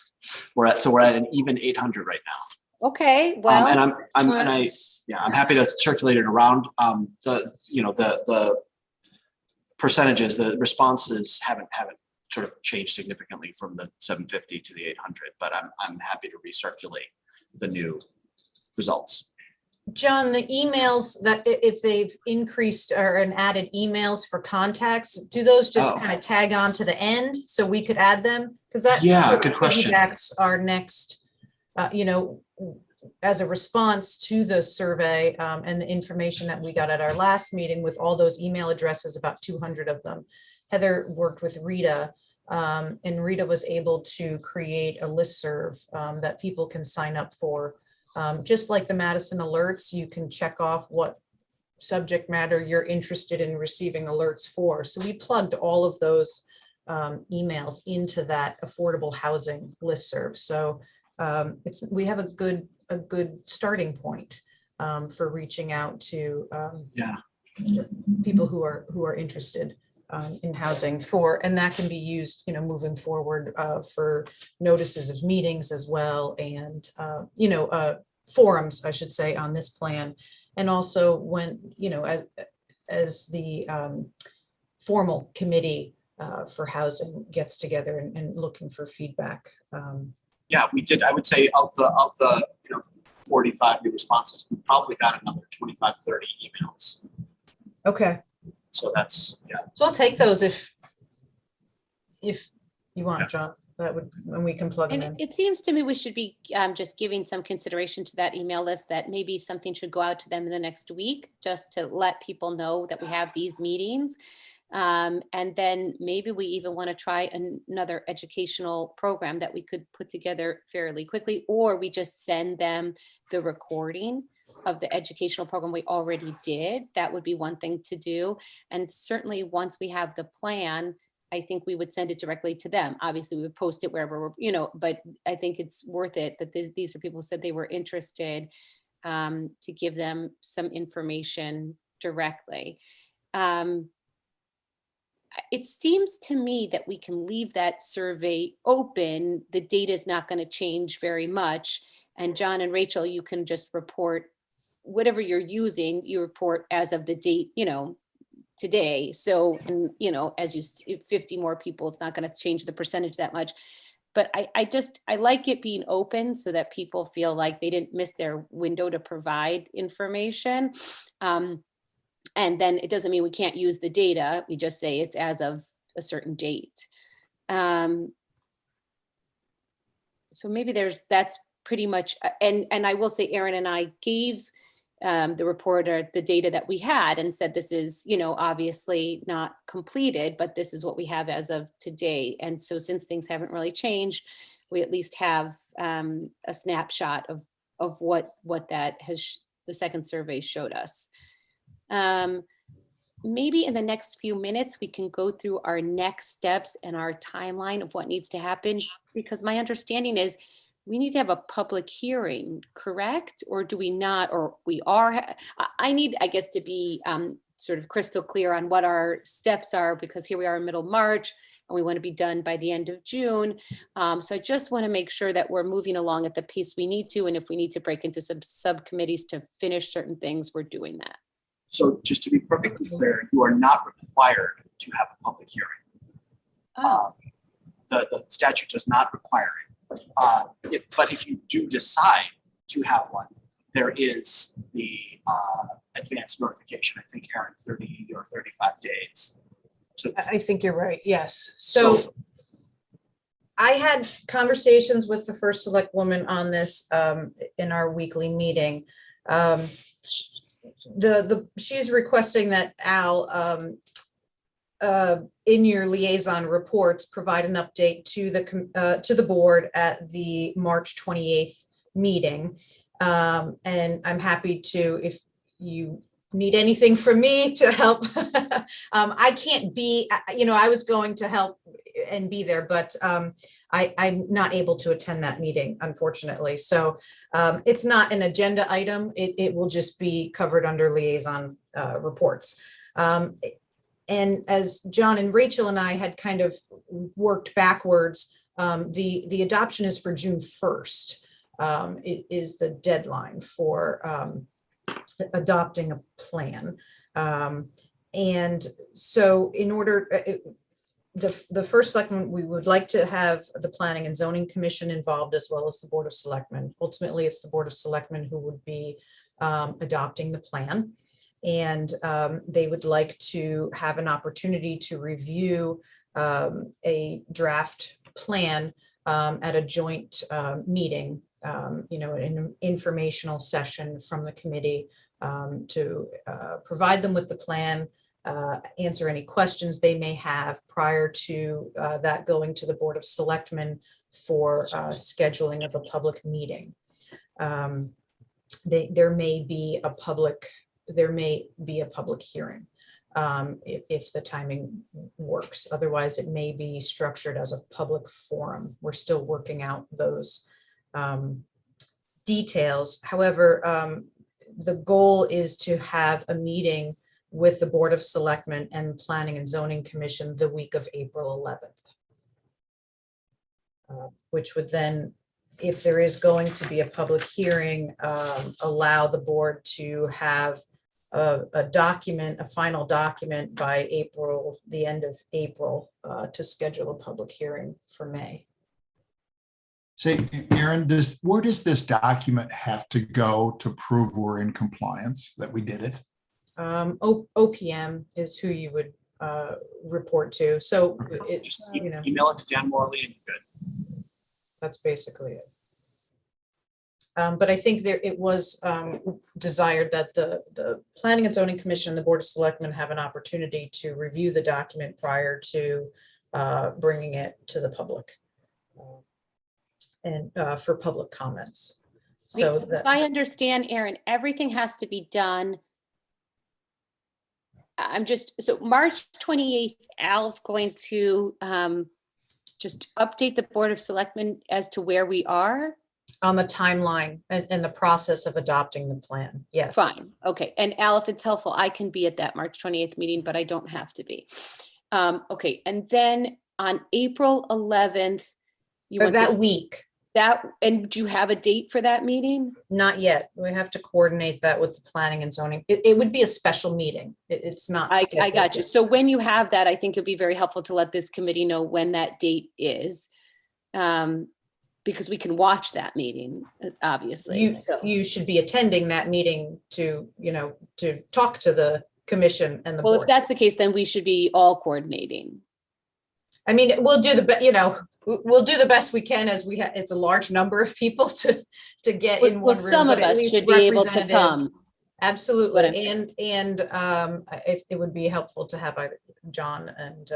We're at an even 800 right now. Okay, well, and I'm happy to circulate it around. The percentages, the responses haven't sort of changed significantly from the 750 to the 800, but I'm happy to recirculate the new results. John, the emails that if they've increased or added emails for contacts, do those just kind of tag on to the end so we could add them? Because that good question. Piggybacks our next, as a response to the survey and the information that we got at our last meeting with all those email addresses, about 200 of them. Heather worked with Rita And Rita was able to create a listserv that people can sign up for. Just like the Madison alerts, you can check off what subject matter you're interested in receiving alerts for. So we plugged all of those emails into that affordable housing listserv. So we have a good starting point for reaching out to people who are interested in housing and that can be used, moving forward for notices of meetings as well, and forums, I should say, on this plan. And also when, as the formal committee for housing gets together and looking for feedback. Yeah, we did. I would say of the 45 new responses, we probably got another 25, 30 emails. Okay. So that's, yeah. So I'll take those if you want, John. That would, and we can plug them in. And it seems to me we should be just giving some consideration to that email list, that maybe something should go out to them in the next week, just to let people know that we have these meetings. And then maybe we even want to try another educational program that we could put together fairly quickly, or we just send them the recording of the educational program we already did. That would be one thing to do. And certainly once we have the plan, I think we would send it directly to them. Obviously, we would post it wherever but I think it's worth it that these are people who said they were interested, to give them some information directly. It seems to me that we can leave that survey open. The data is not going to change very much. And John and Rachel, you can just report whatever you're using, you report as of the date, today. So, and as you see 50 more people, it's not going to change the percentage that much. But I like it being open so that people feel like they didn't miss their window to provide information. And then it doesn't mean we can't use the data. We just say it's as of a certain date. So maybe that's pretty much, and I will say Aaron and I gave the reporter the data that we had and said, this is, obviously not completed, but this is what we have as of today. And so since things haven't really changed, we at least have a snapshot of what that has, the second survey showed us. Maybe in the next few minutes, we can go through our next steps and our timeline of what needs to happen, because my understanding is we need to have a public hearing, correct? Or do we not, or we are? I need, I guess, to be sort of crystal clear on what our steps are, because here we are in middle March and we want to be done by the end of June. So I just want to make sure that we're moving along at the pace we need to. And if we need to break into some subcommittees to finish certain things, we're doing that. So just to be perfectly clear, you are not required to have a public hearing. The statute does not require it. But if you do decide to have one, there is the advanced notification. I think, Aaron, 30 or 35 days. I think you're right. Yes. So I had conversations with the first select woman on this in our weekly meeting. She's requesting that Al, in your liaison reports, provide an update to the board at the March 28th meeting. And I'm happy to, if you need anything from me to help. I can't be, I was going to help and be there, but I'm not able to attend that meeting, unfortunately. So it's not an agenda item. It will just be covered under liaison reports. And as John and Rachel and I had kind of worked backwards, the adoption is for June 1st. It is the deadline for adopting a plan. And so in order, the first selectman, we would like to have the Planning and Zoning Commission involved, as well as the Board of Selectmen. Ultimately, it's the Board of Selectmen who would be adopting the plan. And they would like to have an opportunity to review a draft plan at a joint meeting, an informational session from the committee to provide them with the plan, answer any questions they may have prior to that going to the Board of Selectmen for scheduling of a public meeting. There may be a public hearing if the timing works. Otherwise, it may be structured as a public forum. We're still working out those details. However, the goal is to have a meeting with the Board of Selectmen and Planning and Zoning Commission the week of April 11th. Which would then, if there is going to be a public hearing, allow the board to have a document, a final document by April, the end of April, to schedule a public hearing for May. Say, Aaron, where does this document have to go to prove we're in compliance, that we did it? OPM is who you would report to. So it's, Just you know, email it to Dan Morley and you're good. that's basically it. But I think it was desired that the Planning and Zoning Commission, the Board of Selectmen have an opportunity to review the document prior to bringing it to the public and for public comments. Wait, So so if I understand, Aaron, everything has to be done. So March 28th, Al's going to just update the Board of Selectmen as to where we are. on the timeline and the process of adopting the plan. Yes. Fine, okay. And Al, if it's helpful, I can be at that March 28th meeting, but I don't have to be. Okay, and then on April 11th, you Or want that week. and do you have a date for that meeting? Not yet. We have to coordinate that with the planning and zoning. It would be a special meeting. It's not. I scheduled got you. yet. So when you have that, I think it'd be very helpful to let this committee know when that date is. Because we can watch that meeting, obviously. You should be attending that meeting to talk to the commission and the Well, if board. that's the case, then we should be all coordinating. I mean, we'll do we'll do the best we can as it's a large number of people to get in Well, one room. some of but at us least should be able to representatives. come. Absolutely. Whatever. And it would be helpful to have either John and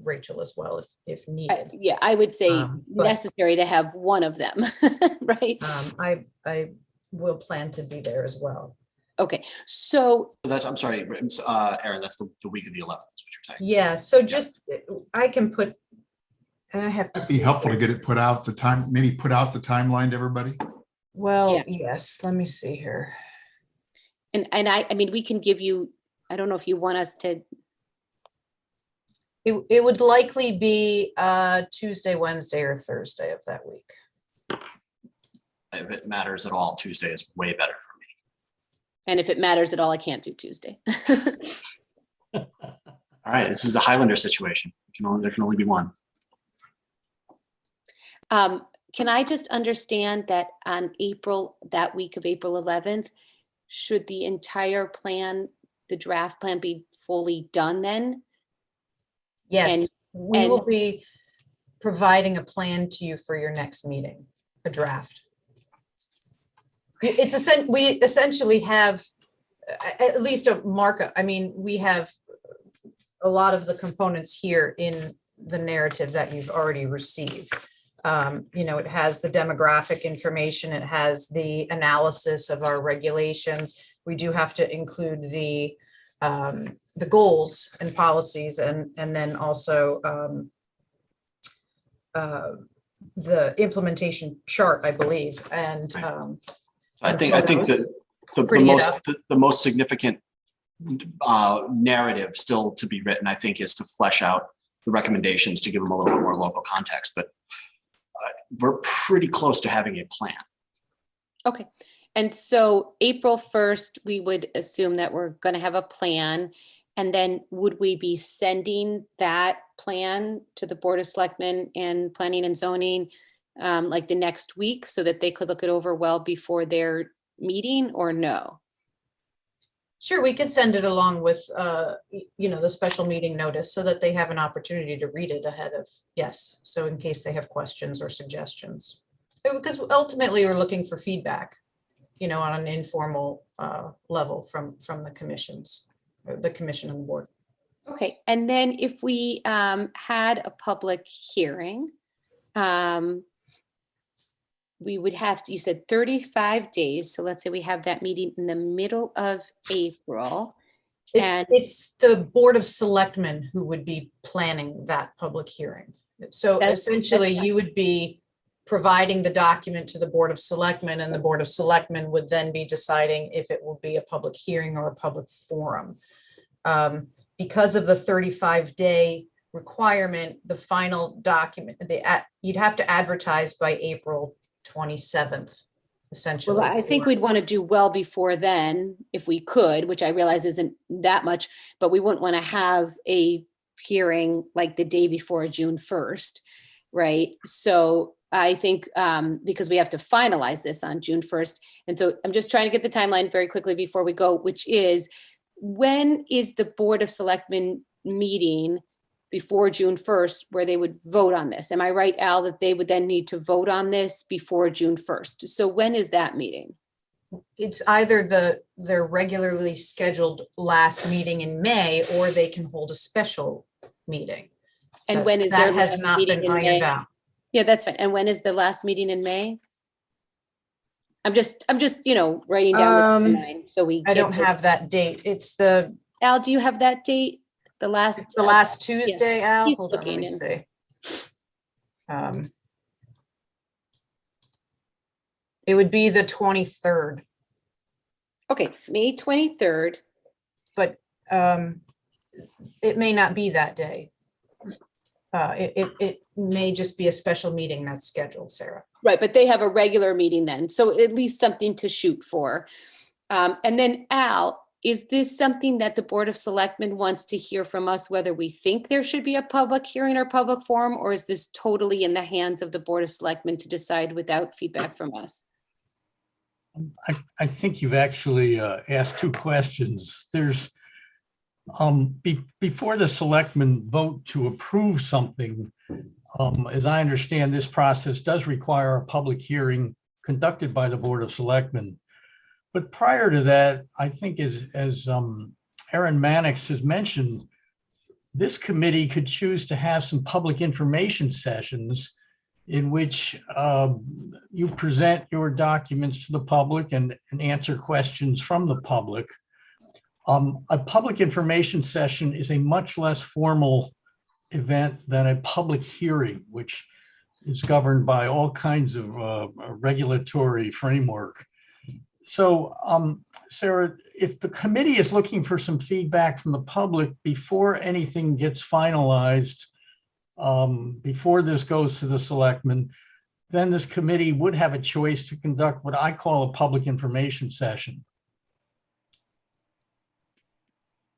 Rachel as well if needed. Yeah, I would say but- necessary to have one of them, right? I will plan to be there as well. Okay, so I'm sorry, Aaron, that's the week of the 11th, is what you're saying. Yeah, so just, I can put, I have to It'd see. be helpful to here. get it put out maybe put out the timeline to everybody. Well, Yeah. yes, let me see here. and I mean, we can give you, I don't know if you want us to, It would likely be Tuesday, Wednesday, or Thursday of that week. If it matters at all, Tuesday is way better for me. and if it matters at all, I can't do Tuesday. All right, this is the Highlander situation. There can only be one. Can I just understand that on that week of April 11th, should the entire plan, the draft plan be fully done then? Yes, we and- will be providing a plan to you for your next meeting, a draft. We essentially have at least a markup. I mean, we have a lot of the components here in the narrative that you've already received. It has the demographic information, it has the analysis of our regulations. We do have to include the goals and policies and then also the implementation chart, I believe, and I think photos. the most significant narrative still to be written, I think, is to flesh out the recommendations to give them a little bit more local context, but we're pretty close to having a plan. Okay, and so April 1st, we would assume that we're going to have a plan. And then would we be sending that plan to the Board of Selectmen and Planning and Zoning like the next week so that they could look it over well before their meeting, or no? Sure, we could send it along with, the special meeting notice so that they have an opportunity to read it ahead of, yes. So in case they have questions or suggestions. Because ultimately we're looking for feedback, on an informal level from the commissions, or the commission and the board. Okay, and then if we had a public hearing, we would have to, you said 35 days. So let's say we have that meeting in the middle of April. And- It's the Board of Selectmen who would be planning that public hearing. So That's essentially, fine. you would be providing the document to the Board of Selectmen, and the Board of Selectmen would then be deciding if it will be a public hearing or a public forum. Because of the 35-day requirement, the final document, you'd have to advertise by April 27th, essentially. Well, I think we'd want to do well before then, if we could, which I realize isn't that much, but we wouldn't want to have a hearing like the day before June 1st, right? So I think because we have to finalize this on June 1st. And so I'm just trying to get the timeline very quickly before we go, which is, when is the Board of Selectmen meeting before June 1st where they would vote on this? Am I right, Al, that they would then need to vote on this before June 1st? So when is that meeting? It's either their regularly scheduled last meeting in May, or they can hold a special meeting. And when is That their has last not meeting been in ironed May? out. Yeah, that's fine. And when is the last meeting in May? I'm just, writing down the timeline so we. I get don't the- have that date. It's the Al, do you have that date? The last? Tuesday, Al. He's Hold on, let me looking see. It would be the 23rd, Okay, May 23rd. but it may not be that day. It may just be a special meeting that's scheduled, Sarah. Right, but they have a regular meeting then, so at least something to shoot for. And then Al, is this something that the Board of Selectmen wants to hear from us, whether we think there should be a public hearing or public forum, or is this totally in the hands of the Board of Selectmen to decide without feedback from us? I think you've actually asked two questions. There's, before the selectmen vote to approve something, as I understand, this process does require a public hearing conducted by the Board of Selectmen. But prior to that, I think as Aaron Mannix has mentioned, this committee could choose to have some public information sessions in which you present your documents to the public and answer questions from the public. A public information session is a much less formal event than a public hearing, which is governed by all kinds of regulatory framework. So, Sarah, if the committee is looking for some feedback from the public before anything gets finalized, before this goes to the selectmen, then this committee would have a choice to conduct what I call a public information session.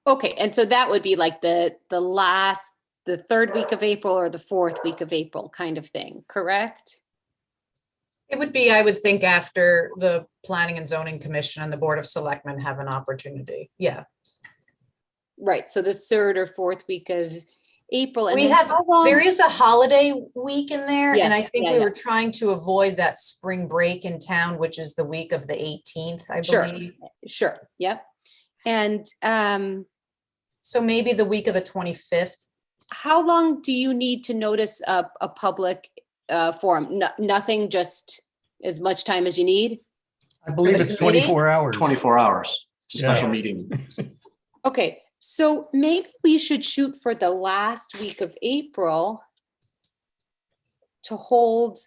Okay, and so that would be like the third week of April or the fourth week of April kind of thing, correct? It would be, I would think, after the Planning and Zoning Commission and the Board of Selectmen have an opportunity. Yeah. Right, so the third or fourth week of April. And We then have, how long- there is a holiday week in there, and I Yes, think yeah, we yeah. were trying to avoid that spring break in town, which is the week of the 18th, I Sure. believe. Sure, yep. And So maybe the week of the 25th. how long do you need to notice a public forum? Nothing, just as much time as you need? I believe the it's committee? 24 hours. 24 hours. It's a special Yeah. meeting. Okay, so maybe we should shoot for the last week of April to hold.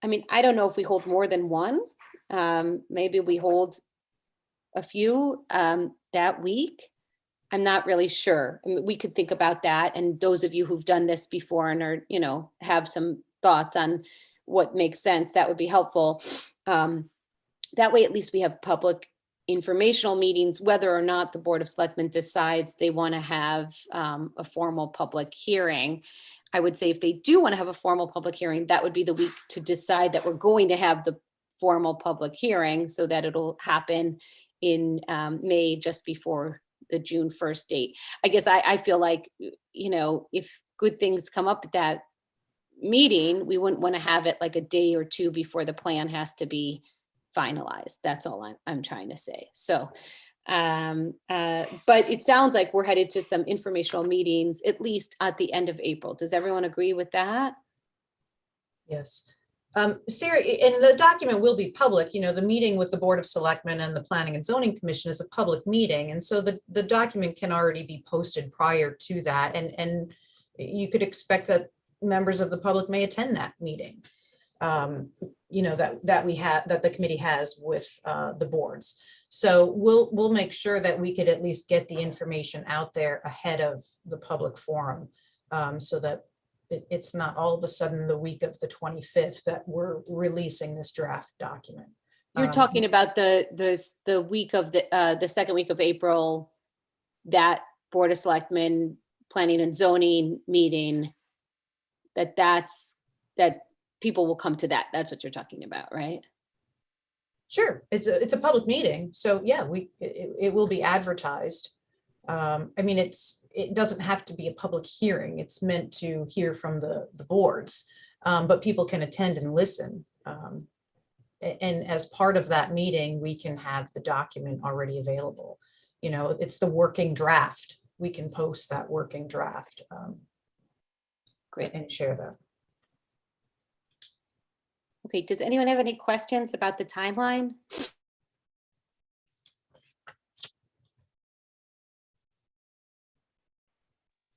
I mean, I don't know if we hold more than one. Maybe we hold a few that week. I'm not really sure. I mean, we could think about that. And those of you who've done this before and are, have some thoughts on what makes sense, that would be helpful. That way, at least we have public informational meetings, whether or not the Board of Selectmen decides they want to have a formal public hearing. I would say if they do want to have a formal public hearing, that would be the week to decide that we're going to have the formal public hearing, so that it'll happen in May, just before the June 1st date. I guess I feel like, if good things come up at that meeting, we wouldn't want to have it like a day or two before the plan has to be finalized. That's all I'm trying to say. So But it sounds like we're headed to some informational meetings, at least at the end of April. Does everyone agree with that? Yes. Sarah, and the document will be public, the meeting with the Board of Selectmen and the Planning and Zoning Commission is a public meeting. And so the document can already be posted prior to that. And you could expect that members of the public may attend that meeting. That the committee has with the boards. So we'll make sure that we could at least get the information out there ahead of the public forum, so that it's not all of a sudden the week of the 25th that we're releasing this draft document. You're talking about the week of the second week of April, that Board of Selectmen Planning and Zoning meeting, that people will come to that. That's what you're talking about, right? Sure, it's a public meeting, so yeah, it will be advertised. I mean, it doesn't have to be a public hearing. It's meant to hear from the boards, but people can attend and listen. And as part of that meeting, we can have the document already available. It's the working draft. We can post that working draft. Great. And share that. Okay, does anyone have any questions about the timeline?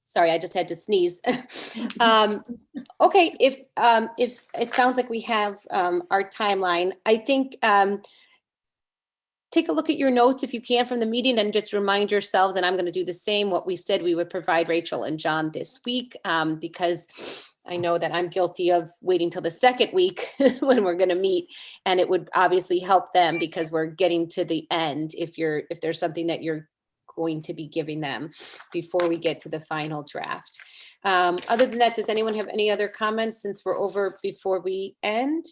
Sorry, I just had to sneeze. Okay, if it sounds like we have our timeline, I think take a look at your notes if you can from the meeting and just remind yourselves, and I'm going to do the same, what we said we would provide Rachel and John this week, because I know that I'm guilty of waiting till the second week when we're going to meet, and it would obviously help them because we're getting to the end if there's something that you're going to be giving them before we get to the final draft. Other than that, does anyone have any other comments since we're over before we end?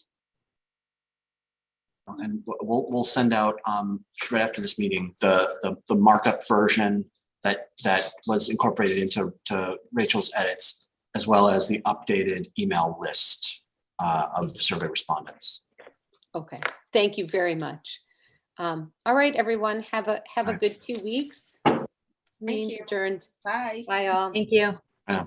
And we'll send out right after this meeting the markup version that was incorporated into Rachel's edits, as well as the updated email list of survey respondents. Okay, thank you very much. All right, everyone, have a right. good 2 weeks. Meeting's you. adjourned. Bye. Bye all. Thank you. Yeah.